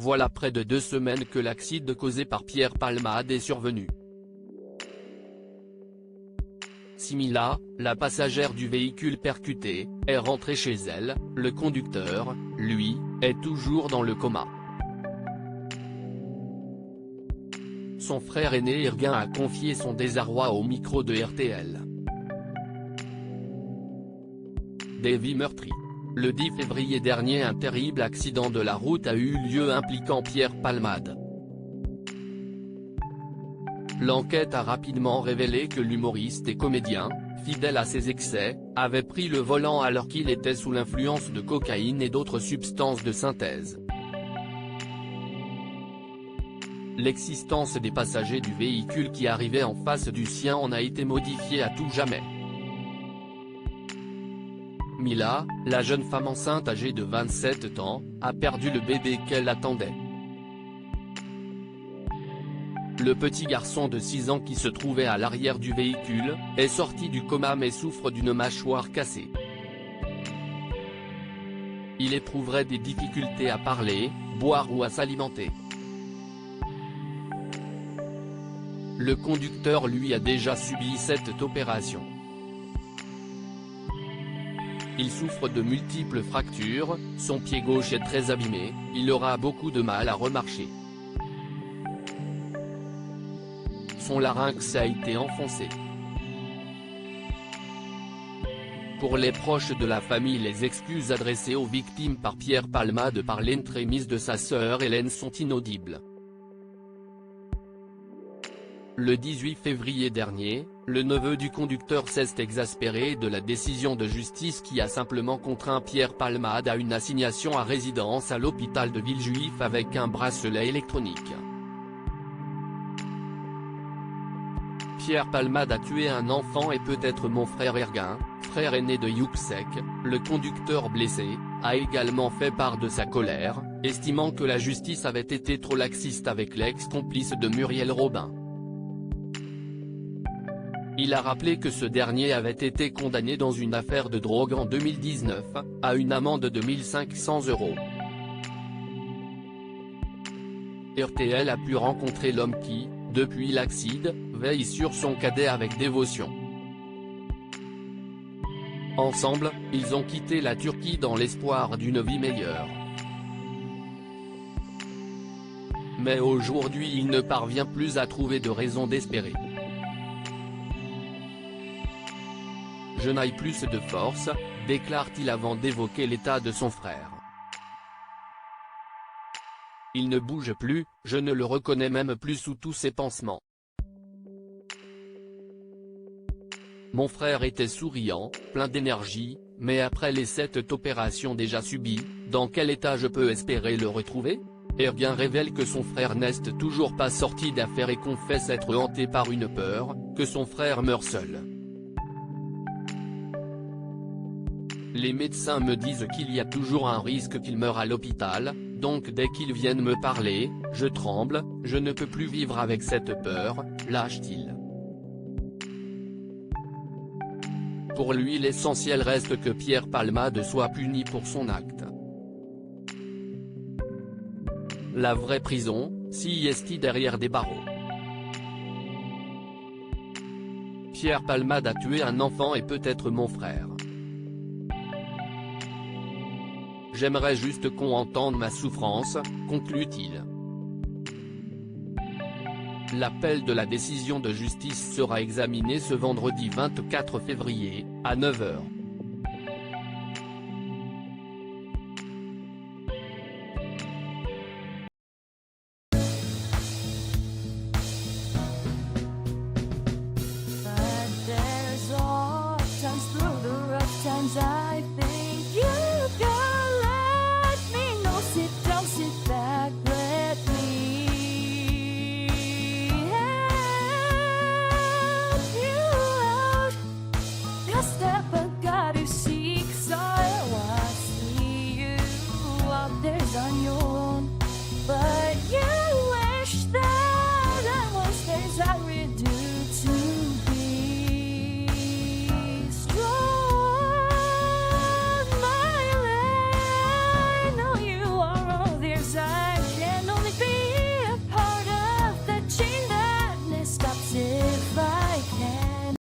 Voilà près de 2 semaines que l'accident causé par Pierre Palmade est survenu. Simila, la passagère du véhicule percuté, est rentrée chez elle, le conducteur, lui, est toujours dans le coma. Son frère aîné Erguin a confié son désarroi au micro de RTL. Des vies meurtries. Le 10 février dernier, un terrible accident de la route a eu lieu impliquant Pierre Palmade. L'enquête a rapidement révélé que l'humoriste et comédien, fidèle à ses excès, avait pris le volant alors qu'il était sous l'influence de cocaïne et d'autres substances de synthèse. L'existence des passagers du véhicule qui arrivait en face du sien en a été modifiée à tout jamais. Mila, la jeune femme enceinte âgée de 27 ans, a perdu le bébé qu'elle attendait. Le petit garçon de 6 ans qui se trouvait à l'arrière du véhicule, est sorti du coma mais souffre d'une mâchoire cassée. Il éprouverait des difficultés à parler, boire ou à s'alimenter. Le conducteur lui a déjà subi cette opération. Il souffre de multiples fractures, son pied gauche est très abîmé, il aura beaucoup de mal à remarcher. Son larynx a été enfoncé. Pour les proches de la famille, les excuses adressées aux victimes par Pierre Palmade par l'entremise de sa sœur Hélène sont inaudibles. Le 18 février dernier, le neveu du conducteur s'est exaspéré de la décision de justice qui a simplement contraint Pierre Palmade à une assignation à résidence à l'hôpital de Villejuif avec un bracelet électronique. Pierre Palmade a tué un enfant et peut-être mon frère Erguin, frère aîné de Yuxek, le conducteur blessé, a également fait part de sa colère, estimant que la justice avait été trop laxiste avec l'ex-complice de Muriel Robin. Il a rappelé que ce dernier avait été condamné dans une affaire de drogue en 2019, à une amende de 1 500 €. RTL a pu rencontrer l'homme qui, depuis l'accident, veille sur son cadet avec dévotion. Ensemble, ils ont quitté la Turquie dans l'espoir d'une vie meilleure. Mais aujourd'hui il ne parvient plus à trouver de raison d'espérer. Je n'ai plus de force, déclare-t-il avant d'évoquer l'état de son frère. Il ne bouge plus, je ne le reconnais même plus sous tous ses pansements. Mon frère était souriant, plein d'énergie, mais après les 7 opérations déjà subies, dans quel état je peux espérer le retrouver ? Erguin révèle que son frère n'est toujours pas sorti d'affaire et confesse être hanté par une peur, que son frère meure seul. Les médecins me disent qu'il y a toujours un risque qu'il meure à l'hôpital, donc dès qu'ils viennent me parler, je tremble, je ne peux plus vivre avec cette peur, lâche-t-il. Pour lui l'essentiel reste que Pierre Palmade soit puni pour son acte. La vraie prison, si est derrière des barreaux. Pierre Palmade a tué un enfant et peut-être mon frère. J'aimerais juste qu'on entende ma souffrance, conclut-il. L'appel de la décision de justice sera examiné ce vendredi 24 février, à 9 h. But there's all times through the rough times